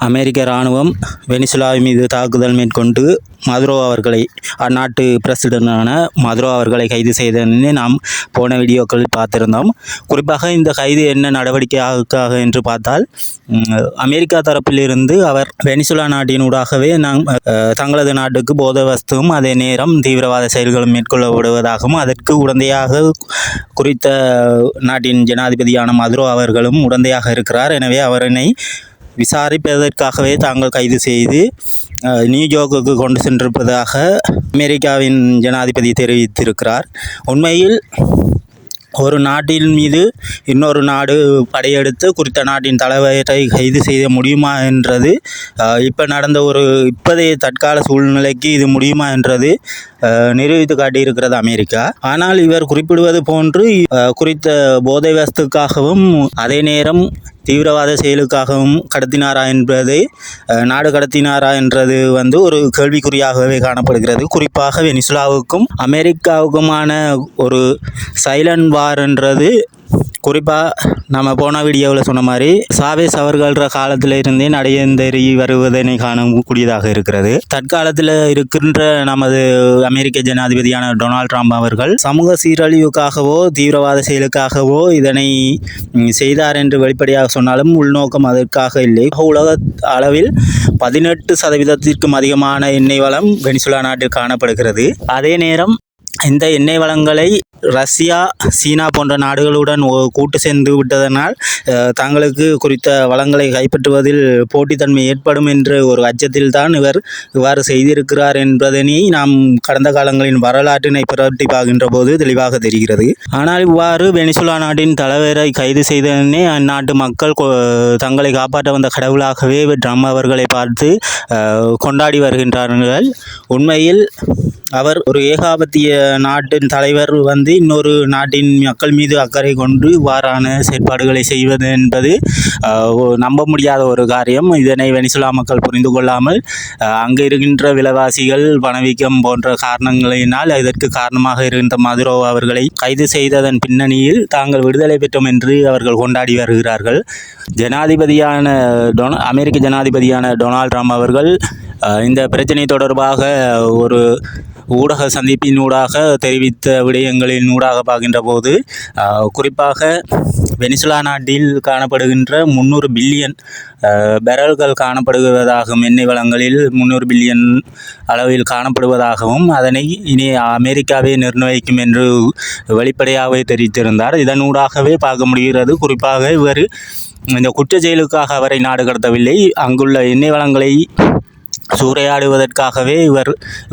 அமெரிக்க இராணுவம் வெனிசுலா மீது தாக்குதல் மேற்கொண்டு மதுரோ அவர்களை, அந்நாட்டு பிரசிடென்டான மதுரோ அவர்களை கைது செய்ததனை நாம் போன வீடியோக்களில் பார்த்திருந்தோம். குறிப்பாக இந்த கைது என்ன நடவடிக்கையாக என்று பார்த்தால், அமெரிக்கா தரப்பிலிருந்து அவர் வெனிசுலா நாட்டினூடாகவே தங்களது நாட்டுக்கு போதை வஸ்துவும் அதே நேரம் தீவிரவாத செயல்களும் மேற்கொள்ளப்படுவதாகவும், அதற்கு உடந்தையாக குறித்த நாட்டின் ஜனாதிபதியான மதுரோ அவர்களும் உடந்தையாக இருக்கிறார். எனவே அவரினை விசாரிப்பதற்காகவே தாங்கள் கைது செய்து நியூயார்க்குக்கு கொண்டு சென்றிருப்பதாக அமெரிக்காவின் ஜனாதிபதி தெரிவித்திருக்கிறார். உண்மையில் ஒரு நாட்டின் மீது இன்னொரு நாடு படையெடுத்து குறித்த நாட்டின் தலைவரை கைது செய்ய முடியுமா என்றது இப்போ நடந்த இப்போதைய தற்கால சூழ்நிலைக்கு இது முடியுமா என்றது நிரூபித்து காட்டியிருக்கிறது அமெரிக்கா. ஆனால் இவர் குறிப்பிடுவது போன்று குறித்த போதை வஸ்துக்காகவும் அதே நேரம் தீவிரவாத செயலுக்காகவும் நாடு கடத்தினாரா என்றது ஒரு கேள்விக்குறியாகவே காணப்படுகிறது. குறிப்பாக வெனிசுலாவுக்கும் அமெரிக்காவுக்குமான ஒரு சைலண்ட் வார் என்றது, குறிப்பாக நம்ம போன வீடியோவில் சொன்ன மாதிரி சாவேஸ் அவர்கள காலத்தில் இருந்தே நடையேறி வருவதனை காணக்கூடியதாக இருக்கிறது. தற்காலத்தில் இருக்கின்ற நமது அமெரிக்க ஜனாதிபதியான டொனால்ட் ட்ரம்ப் அவர்கள் சமூக சீரழிவுக்காகவோ தீவிரவாத செயலுக்காகவோ இதனை செய்தார் என்று வெளிப்படையாக சொன்னாலும் உள்நோக்கம் அதற்காக இல்லை. உலக அளவில் 18% அதிகமான எண்ணெய் வளம் வெனிசுலா நாட்டில் காணப்படுகிறது. அதே நேரம் இந்த எண்ணெய் வளங்களை ரஷ்யா, சீனா போன்ற நாடுகளுடன் கூட்டு சேர்ந்து விட்டதனால் தங்களுக்கு குறித்த வளங்களை கைப்பற்றுவதில் போட்டித்தன்மை ஏற்படும் என்ற ஒரு அச்சத்தில் தான் இவர் இவ்வாறு செய்திருக்கிறார் என்பதனை நாம் கடந்த காலங்களின் வரலாற்றினை புரட்டி பார்க்கின்ற போது தெளிவாக தெரிகிறது. ஆனால் இவ்வாறு வெனிசுலா நாட்டின் தலைவரை கைது செய்ததனே அந்நாட்டு மக்கள் தங்களை காப்பாற்ற வந்த கடவுளாகவே ட்ரம்ப் அவர்களை பார்த்து கொண்டாடி வருகின்றார்கள். உண்மையில் அவர் ஒரு ஏகாபத்திய நாட்டின் தலைவர் இன்னொரு நாட்டின் மக்கள் மீது அக்கறை கொண்டு இவ்வாறான செயற்பாடுகளை செய்வது என்பது நம்ப முடியாத ஒரு காரியம். இதனை வெனிசுலா மக்கள் புரிந்து கொள்ளாமல் அங்கு இருக்கின்ற விலைவாசிகள், பணவீக்கம் போன்ற காரணங்களினால் இதற்கு காரணமாக இருக்கின்ற மதுரோ அவர்களை கைது செய்ததன் பின்னணியில் தாங்கள் விடுதலை பெற்றோம் என்று அவர்கள் கொண்டாடி வருகிறார்கள். அமெரிக்க ஜனாதிபதியான டொனால்ட் ட்ரம்ப் அவர்கள் இந்த பிரச்சனை தொடர்பாக ஒரு ஊடக சந்திப்பினூடாக தெரிவித்த விடயங்களின் ஊடாக பார்க்கின்ற போது, குறிப்பாக வெனிசுலா நாட்டில் காணப்படுகின்ற 300 பில்லியன் பேரல்கள் காணப்படுவதாகவும், எண்ணெய் வளங்களில் 300 பில்லியன் அளவில் காணப்படுவதாகவும், அதனை இனி அமெரிக்காவே நிர்ணயிக்கும் என்று வெளிப்படையாகவே தெரிவித்திருந்தார். இதனூடாகவே பார்க்க முடிகிறது, குறிப்பாக இவர் இந்த குற்ற செயலுக்காக அவரை நாடு கடத்தவில்லை, அங்குள்ள எண்ணெய் வளங்களை சூறையாடுவதற்காகவே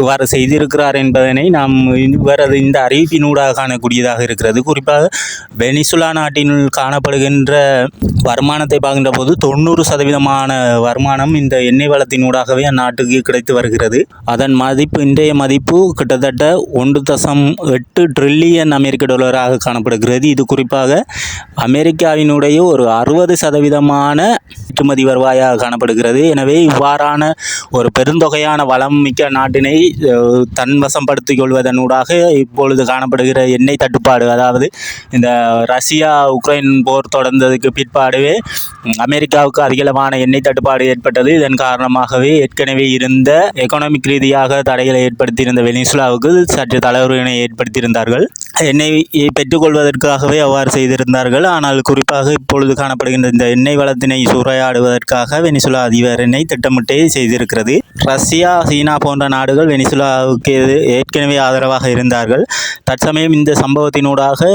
இவ்வாறு செய்திருக்கிறார் என்பதனை நாம் இவரது இந்த அறிவிப்பினூடாக காணக்கூடியதாக இருக்கிறது. குறிப்பாக வெனிசுலா நாட்டில் காணப்படுகின்ற வருமானத்தை பார்க்கின்ற போது 90% வருமானம் இந்த எண்ணெய் வளத்தினூடாகவே அந்நாட்டுக்கு கிடைத்து வருகிறது. அதன் இன்றைய மதிப்பு கிட்டத்தட்ட 1.8 ட்ரில்லியன் அமெரிக்க டாலராக காணப்படுகிறது. இது குறிப்பாக அமெரிக்காவினுடைய ஒரு 60% ஏற்றுமதி வருவாயாக காணப்படுகிறது. எனவே இவ்வாறான ஒரு பெருந்தொகையான வளம் மிக்க நாட்டினை தன்வசப்படுத்திக் கொள்வதனூடாக இப்பொழுது காணப்படுகிற எண்ணெய் தட்டுப்பாடு, அதாவது இந்த ரஷ்யா உக்ரைன் போர் தொடர்ந்ததுக்கு பிற்பாடுவே அமெரிக்காவுக்கு அதிகளவான எண்ணெய் தட்டுப்பாடு ஏற்பட்டது. இதன் காரணமாகவே ஏற்கனவே இருந்த எக்கனாமிக் ரீதியாக தடைகளை ஏற்படுத்தியிருந்த வெனிசுலாவுக்கு சற்று தலைவரினை ஏற்படுத்தியிருந்தார்கள். எண்ணெயை பெற்றுக்கொள்வதற்காகவே அவ்வாறு செய்திருந்தார்கள். ஆனால் குறிப்பாக இப்பொழுது காணப்படுகின்ற இந்த எண்ணெய் வளத்தினை சூறையாடுவதற்காக வெனிசுலா அதிபரினை திட்டமிட்டே செய்திருக்கிறது. ரஷ்யா, சீனா போன்ற நாடுகள் வெனிசுலாவுக்கு ஏற்கனவே ஆதரவாக இருந்தார்கள். தற்சமயம் இந்த சம்பவத்தினூடாக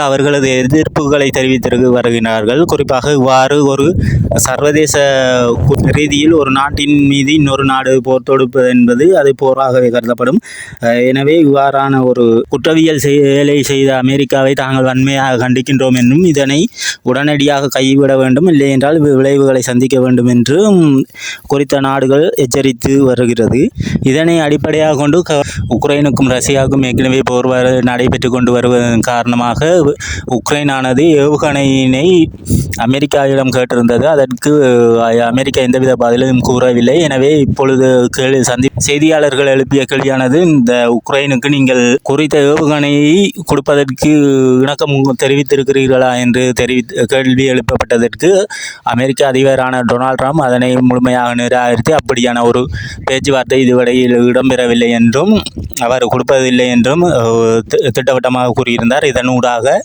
அவர்களது எதிர்ப்புகளை தெரிவித்து வருகிறார்கள். குறிப்பாக இவ்வாறு ஒரு சர்வதேச ரீதியில் ஒரு நாட்டின் மீது இன்னொரு நாடு போர் தொடுப்பது என்பது அது போராகவே கருதப்படும். எனவே இவ்வாறான ஒரு குற்றவியல் செயலை செய்த அமெரிக்காவை தாங்கள் வன்மையாக கண்டிக்கின்றோம் என்றும், இதனை உடனடியாக கைவிட வேண்டும், இல்லை என்றால் விளைவுகளை சந்திக்க வேண்டும் என்றும் குறித்த நாடுகள் எச்சரித்து வருகிறது. இதனை அடிப்படையாக கொண்டு உக்ரைனுக்கும் ரஷ்யாவுக்கும் ஏற்கனவே போர் நடைபெற்று கொண்டு வருவதன் காரணமாக உக்ரைனானது ஏவுகணையினை அமெரிக்காவிடம் கேட்டிருந்தது. அதற்கு அமெரிக்கா எந்தவித பதிலும் கூறவில்லை. எனவே இப்பொழுது செய்தியாளர்கள் எழுப்பிய கேள்வியானது, இந்த உக்ரைனுக்கு நீங்கள் குறித்த ஏவுகணையை கொடுப்பதற்கு இணக்கம் தெரிவித்திருக்கிறீர்களா என்று கேள்வி எழுப்பப்பட்டதற்கு அமெரிக்கா அதிபரான டொனால்ட் ட்ரம்ப் அதனை முழுமையாக நிராகரித்து அப்படியான ஒரு பேச்சுவார்த்தை இதுவரையில் இடம்பெறவில்லை என்றும் அவர் கொடுப்பதில்லை என்றும் திட்டவட்டமாக கூறியிருந்தார். இதனூடாக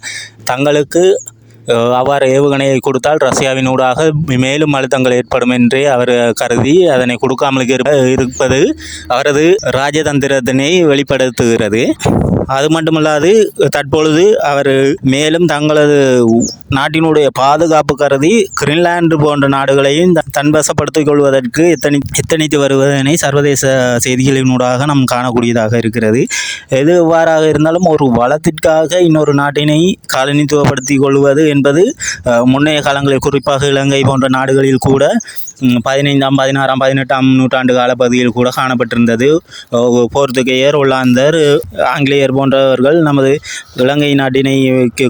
தங்களுக்கு அவ்வாறு ஏவுகணையை கொடுத்தால் ரஷ்யாவினூடாக மேலும் அழுத்தங்கள் ஏற்படும் என்றே அவர் கருதி அதனை கொடுக்காமல் இருப்பது அவரது ராஜதந்திரத்தினை வெளிப்படுத்துகிறது. அது மட்டுமல்லாது தற்பொழுது அவர் மேலும் தங்களது நாட்டினுடைய பாதுகாப்பு கருதி கிரீன்லாந்து போன்ற நாடுகளையும் தன்வசப்படுத்திக் கொள்வதற்கு எத்தனித்து வருவதனை சர்வதேச செய்திகளினூடாக நாம் காணக்கூடியதாக இருக்கிறது. எது எவ்வாறாக இருந்தாலும் ஒரு வளத்திற்காக இன்னொரு நாட்டினை காலனித்துவப்படுத்திக் கொள்வது என்பது முன்னைய காலங்களில் குறிப்பாக இலங்கை போன்ற நாடுகளில் கூட 15ஆம் 16ஆம் 18ஆம் நூற்றாண்டு காலப்பகுதியில் கூட காணப்பட்டிருந்தது. போர்த்துகேயர், ஒல்லாந்தர், ஆங்கிலேயர் போன்றவர்கள் நமது இலங்கை நாட்டினை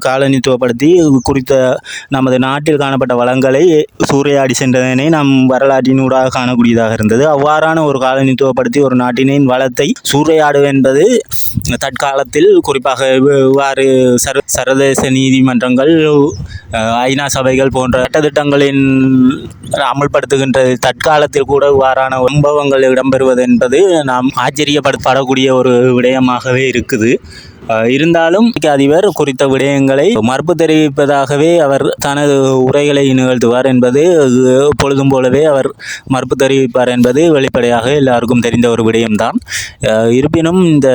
காலனித்துவப்படுத்தி குறித்த நமது நாட்டில் காணப்பட்ட வளங்களை சூறையாடி சென்றதனை நாம் வரலாற்றினூடாக காணக்கூடியதாக இருந்தது. அவ்வாறான ஒரு காலனித்துவப்படுத்தி ஒரு நாட்டினின் வளத்தை சூறையாடுவது என்பது தற்காலத்தில் குறிப்பாக இவ்வாறு சர்வதேச நீதிமன்றங்கள், ஐநா சபைகள் போன்ற சட்டத்திட்டங்களின் அமல்படுத்துகின்ற தற்காலத்தில் கூட இவ்வாறான சம்பவங்கள் இடம்பெறுவது என்பது நாம் ஆச்சரியப்படக்கூடிய ஒரு விடயமாகவே இருக்குது. இருந்தாலும் அதிபர் குறித்த விடயங்களை மறுப்பு தெரிவிப்பதாகவே அவர் தனது உரைகளை நிகழ்த்துவார் என்பது எப்பொழுதும் போலவே அவர் மறுப்பு தெரிவிப்பார் என்பது வெளிப்படையாக எல்லாருக்கும் தெரிந்த ஒரு விடயம்தான். இருப்பினும் இந்த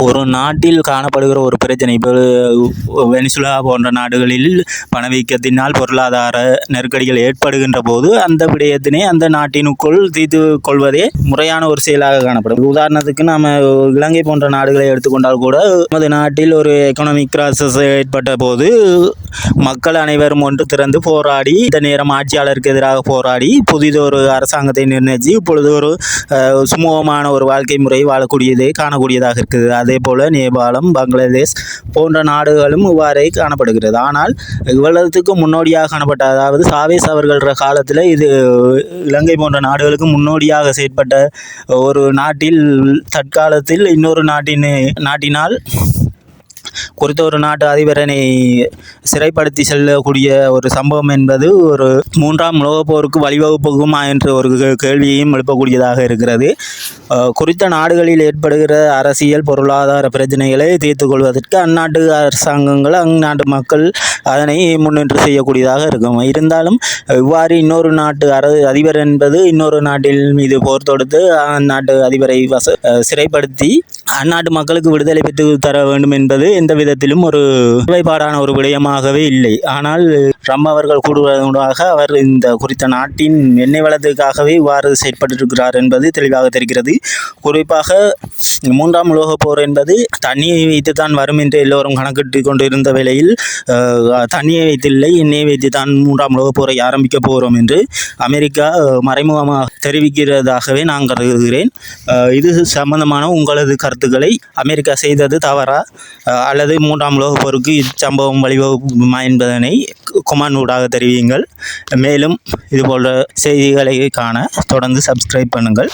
ஒரு நாட்டில் காணப்படுகிற ஒரு பிரச்சனை, இப்போ வெனிசுலா போன்ற நாடுகளில் பணவீக்கத்தினால் பொருளாதார நெருக்கடிகள் ஏற்படுகின்ற போது அந்த விடயத்தினை அந்த நாட்டினுக்குள் தீர்த்து கொள்வதே முறையான ஒரு செயலாக காணப்படும். உதாரணத்துக்கு நாம் இலங்கை போன்ற நாடுகளை எடுத்துக்கொண்டால் கூட நமது நாட்டில் ஒரு எக்கனாமிக் கிரைசிஸ் ஏற்பட்ட போது மக்கள் அனைவரும் ஒன்று திறந்து போராடி, இந்த நேரம் ஆட்சியாளருக்கு எதிராக போராடி புதிதொரு அரசாங்கத்தை நிர்ணயித்து இப்பொழுது ஒரு சுமூகமான ஒரு வாழ்க்கை முறை வாழக்கூடியதை காணக்கூடியதாக இருக்குது. அதே போல நேபாளம், பங்களாதேஷ் போன்ற நாடுகளும் இவ்வாறே காணப்படுகிறது. ஆனால் இவ்வளவுக்கு முன்னோடியாக காணப்பட்ட, அதாவது சாவேஸ் அவர்கள காலத்தில் இது இலங்கை போன்ற நாடுகளுக்கு முன்னோடியாக செயற்பட்ட ஒரு நாட்டில் தற்காலத்தில் இன்னொரு நாட்டினால் குறித்த ஒரு நாட்டு அதிபரனை சிறைப்படுத்தி செல்லக்கூடிய ஒரு சம்பவம் என்பது ஒரு 3ஆம் உலகப் போருக்கு வழிவகுப்புக்குமா என்ற ஒரு கேள்வியையும் எழுப்பக்கூடியதாக இருக்கிறது. குறித்த நாடுகளில் ஏற்படுகிற அரசியல் பொருளாதார பிரச்சனைகளை தீர்த்து கொள்வதற்கு அந்நாட்டு அரசாங்கங்கள், அந்நாட்டு மக்கள் அதனை முன்னின்று செய்யக்கூடியதாக இருக்கும். இருந்தாலும் இவ்வாறு இன்னொரு நாட்டு அதிபர் என்பது இன்னொரு நாட்டில் மீது போர் தொடுத்து அந்நாட்டு அதிபரை சிறைப்படுத்தி அந்நாட்டு மக்களுக்கு விடுதலை பெற்று தர வேண்டும் என்பது எந்த விதத்திலும் ஒரு நிலைப்பாடான ஒரு விடயமாகவே இல்லை. ஆனால் ட்ரம்ப் அவர்கள் கூறுவதற்காக அவர் இந்த குறித்த நாட்டின் எண்ணெய் வளத்துக்காகவே இவ்வாறு செயற்பட்டிருக்கிறார் என்பது தெளிவாக தெரிகிறது. குறிப்பாக 3ஆம் உலகப் போர் என்பது தண்ணியை வைத்துத்தான் வரும் என்று எல்லோரும் கணக்கிட்டு கொண்டிருந்த வேளையில் தண்ணியை வைத்தில்லை, எண்ணெயை வைத்து தான் 3ஆம் உலகப் போரை ஆரம்பிக்கப் போகிறோம் என்று அமெரிக்கா மறைமுகமாக தெரிவிக்கிறதாகவே நான் கருதுகிறேன். இது சம்பந்தமான உங்களது கருத்துக்களை, அமெரிக்கா செய்தது தவறா அல்லது 3ஆம் உலகப் போருக்கு இச்சம்பவம் வழிவகுக்குமா என்பதனை கொமெண்ட் ஊடாக தெரிவியுங்கள். மேலும் இதுபோன்ற செய்திகளை காண தொடர்ந்து சப்ஸ்கிரைப் பண்ணுங்கள்.